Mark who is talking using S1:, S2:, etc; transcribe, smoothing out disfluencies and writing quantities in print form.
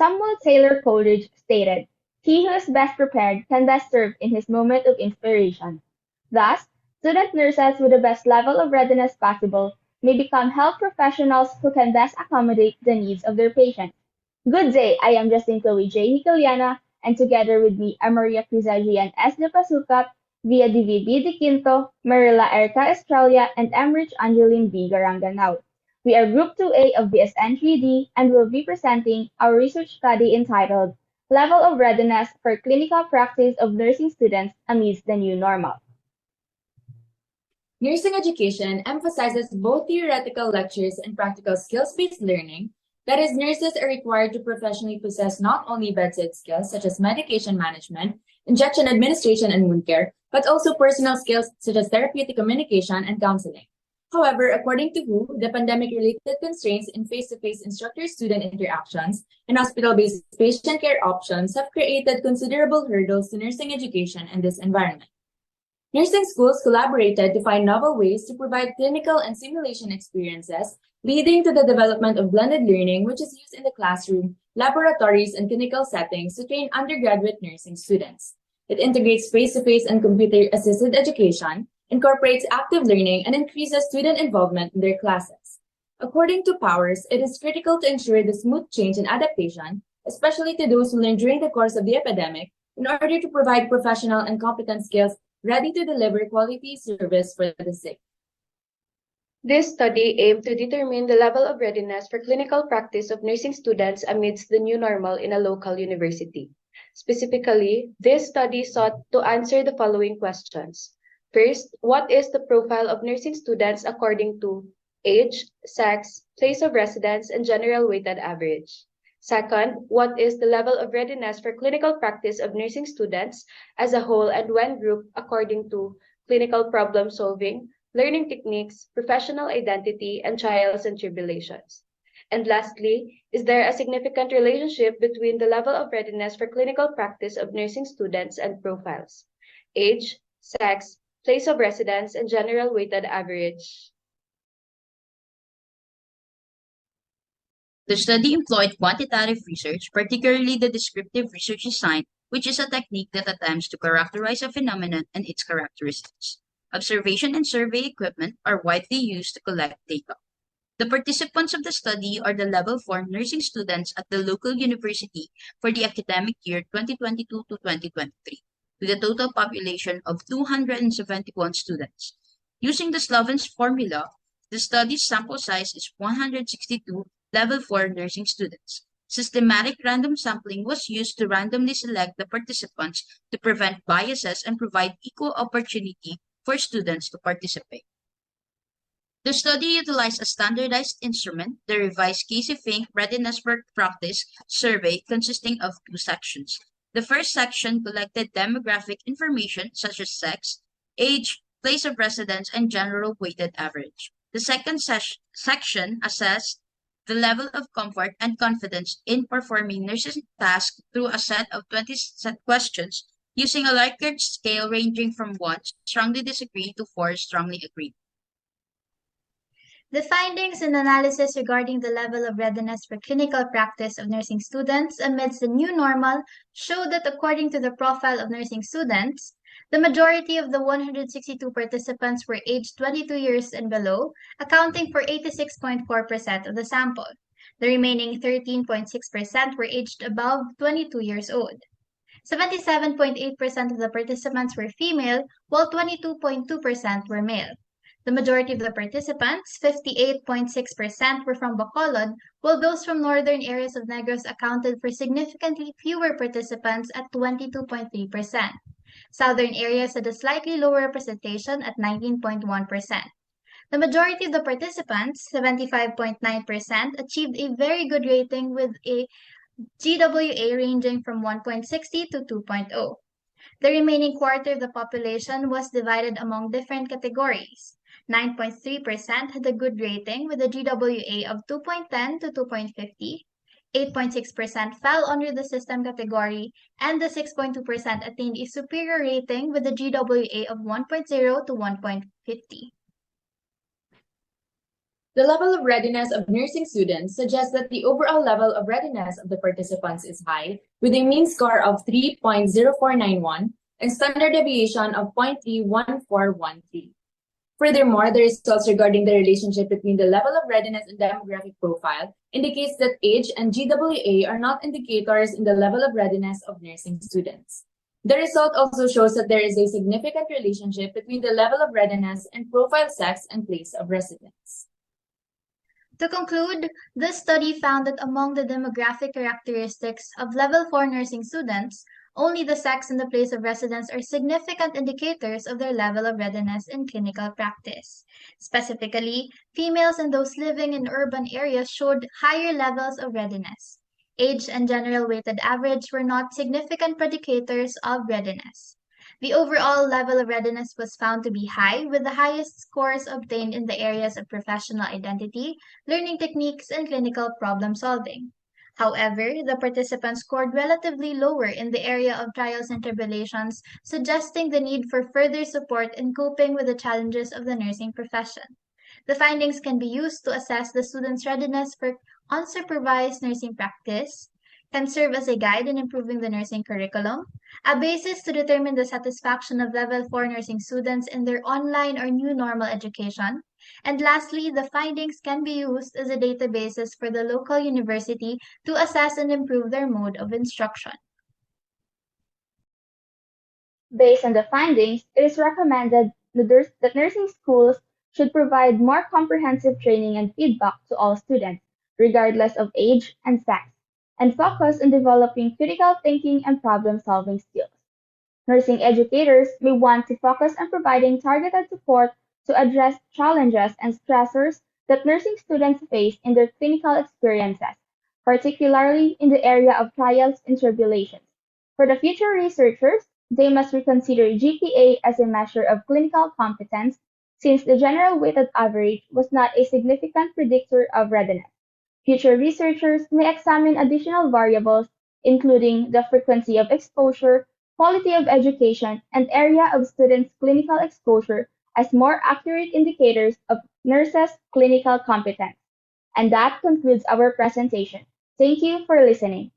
S1: Samuel Taylor Coleridge stated, "He who is best prepared can best serve in his moment of inspiration." Thus, student nurses with the best level of readiness possible may become health professionals who can best accommodate the needs of their patients. Good day, I am Jastine Khloe J. Gequillana, and together with me are Maria Krizza and S. Depasucat, via Divy B. Dequinto, Mirela Erika Estrella, and Emrich Angeline B. Garanganao. We are Group 2A of BSN 3D and will be presenting our research study entitled Level of Readiness for Clinical Practice of Nursing Students Amidst the New Normal.
S2: Nursing education emphasizes both theoretical lectures and practical skills-based learning. That is, nurses are required to professionally possess not only bedside skills such as medication management, injection administration, and wound care, but also personal skills such as therapeutic communication and counseling. However, according to WHO, the pandemic-related constraints in face-to-face instructor-student interactions and hospital-based patient care options have created considerable hurdles to nursing education in this environment. Nursing schools collaborated to find novel ways to provide clinical and simulation experiences, leading to the development of blended learning, which is used in the classroom, laboratories, and clinical settings to train undergraduate nursing students. It integrates face-to-face and computer-assisted education, incorporates active learning, and increases student involvement in their classes. According to Powers, it is critical to ensure the smooth change and adaptation, especially to those who learned during the course of the epidemic, in order to provide professional and competent skills ready to deliver quality service for the sick.
S3: This study aimed to determine the level of readiness for clinical practice of nursing students amidst the new normal in a local university. Specifically, this study sought to answer the following questions. First, what is the profile of nursing students according to age, sex, place of residence, and general weighted average? Second, what is the level of readiness for clinical practice of nursing students as a whole and when grouped according to clinical problem solving, learning techniques, professional identity, and trials and tribulations? And lastly, is there a significant relationship between the level of readiness for clinical practice of nursing students and profiles? Age, sex, place of residence, and general weighted average.
S4: The study employed quantitative research, particularly the descriptive research design, which is a technique that attempts to characterize a phenomenon and its characteristics. Observation and survey equipment are widely used to collect data. The participants of the study are the Level 4 nursing students at the local university for the academic year 2022 to 2023, with a total population of 271 students. Using the Sloven's formula, the study's sample size is 162 Level 4 nursing students. Systematic random sampling was used to randomly select the participants to prevent biases and provide equal opportunity for students to participate. The study utilized a standardized instrument, the revised Casey-Fink Readiness for Practice survey consisting of two sections. The first section collected demographic information such as sex, age, place of residence, and general weighted average. The second section assessed the level of comfort and confidence in performing nursing tasks through a set of 20 questions using a Likert scale ranging from 1, strongly disagree, to 4, strongly agree.
S5: The findings and analysis regarding the level of readiness for clinical practice of nursing students amidst the new normal show that according to the profile of nursing students, the majority of the 162 participants were aged 22 years and below, accounting for 86.4% of the sample. The remaining 13.6% were aged above 22 years old. 77.8% of the participants were female, while 22.2% were male. The majority of the participants, 58.6%, were from Bacolod, while those from northern areas of Negros accounted for significantly fewer participants at 22.3%. Southern areas had a slightly lower representation at 19.1%. The majority of the participants, 75.9%, achieved a very good rating with a GWA ranging from 1.60 to 2.0. The remaining quarter of the population was divided among different categories. 9.3% had a good rating with a GWA of 2.10 to 2.50. 8.6% fell under the system category, and the 6.2% attained a superior rating with a GWA of 1.0 to 1.50.
S2: The level of readiness of nursing students suggests that the overall level of readiness of the participants is high, with a mean score of 3.0491 and standard deviation of 0.31413. Furthermore, the results regarding the relationship between the level of readiness and demographic profile indicates that age and GWA are not indicators in the level of readiness of nursing students. The result also shows that there is a significant relationship between the level of readiness and profile, sex, and place of residence.
S5: To conclude, this study found that among the demographic characteristics of level 4 nursing students, only the sex and the place of residence are significant indicators of their level of readiness in clinical practice. Specifically, females and those living in urban areas showed higher levels of readiness. Age and general weighted average were not significant predicators of readiness. The overall level of readiness was found to be high, with the highest scores obtained in the areas of professional identity, learning techniques, and clinical problem solving. However, the participants scored relatively lower in the area of trials and tribulations, suggesting the need for further support in coping with the challenges of the nursing profession. The findings can be used to assess the students' readiness for unsupervised nursing practice, can serve as a guide in improving the nursing curriculum, a basis to determine the satisfaction of level 4 nursing students in their online or new normal education, and lastly, the findings can be used as a databasis for the local university to assess and improve their mode of instruction.
S1: Based on the findings, it is recommended that nursing schools should provide more comprehensive training and feedback to all students, regardless of age and sex, and focus on developing critical thinking and problem-solving skills. Nursing educators may want to focus on providing targeted support to address challenges and stressors that nursing students face in their clinical experiences, particularly in the area of trials and tribulations. For the future researchers, they must reconsider GPA as a measure of clinical competence, since the general weighted average was not a significant predictor of readiness. Future researchers may examine additional variables, including the frequency of exposure, quality of education, and area of students' clinical exposure as more accurate indicators of nurses' clinical competence. And that concludes our presentation. Thank you for listening.